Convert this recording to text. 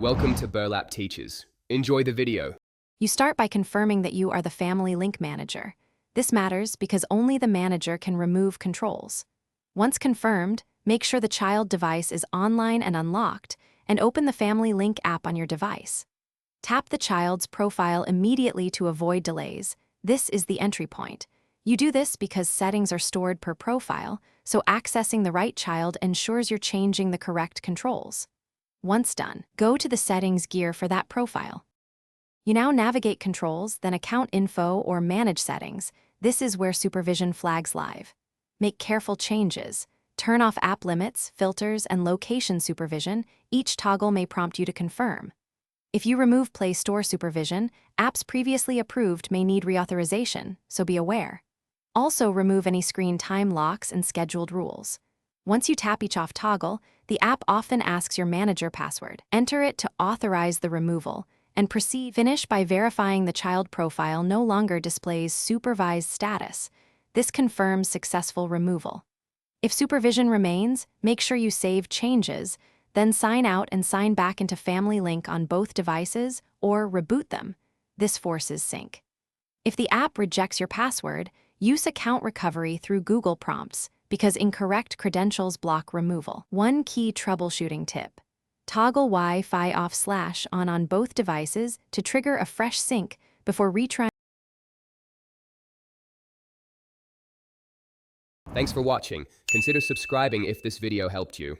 Welcome to Burlap Teachers. Enjoy the video. You start by confirming that you are the family link manager. This matters because only the manager can remove controls. Once confirmed, make sure the child device is online and unlocked, and open the Family Link app on your device. Tap the child's profile immediately to avoid delays. This is the entry point. You do this because settings are stored per profile, so accessing the right child ensures you're changing the correct controls. Once done, go to the settings gear for that profile. You now navigate controls, then account info or manage settings. This is where supervision flags live. Make careful changes. Turn off app limits, filters, and location supervision. Each toggle may prompt you to confirm. If you remove Play Store supervision, apps previously approved may need reauthorization, so be aware. Also remove any screen time locks and scheduled rules. Once you tap each off toggle, the app often asks your manager password. Enter it to authorize the removal, and proceed. Finish by verifying the child profile no longer displays supervised status. This confirms successful removal. If supervision remains, make sure you save changes, then sign out and sign back into Family Link on both devices or reboot them. This forces sync. If the app rejects your password, use account recovery through Google prompts because incorrect credentials block removal. One key troubleshooting tip: toggle Wi-Fi off/on both devices to trigger a fresh sync before retrying. Thanks for watching. Consider subscribing if this video helped you.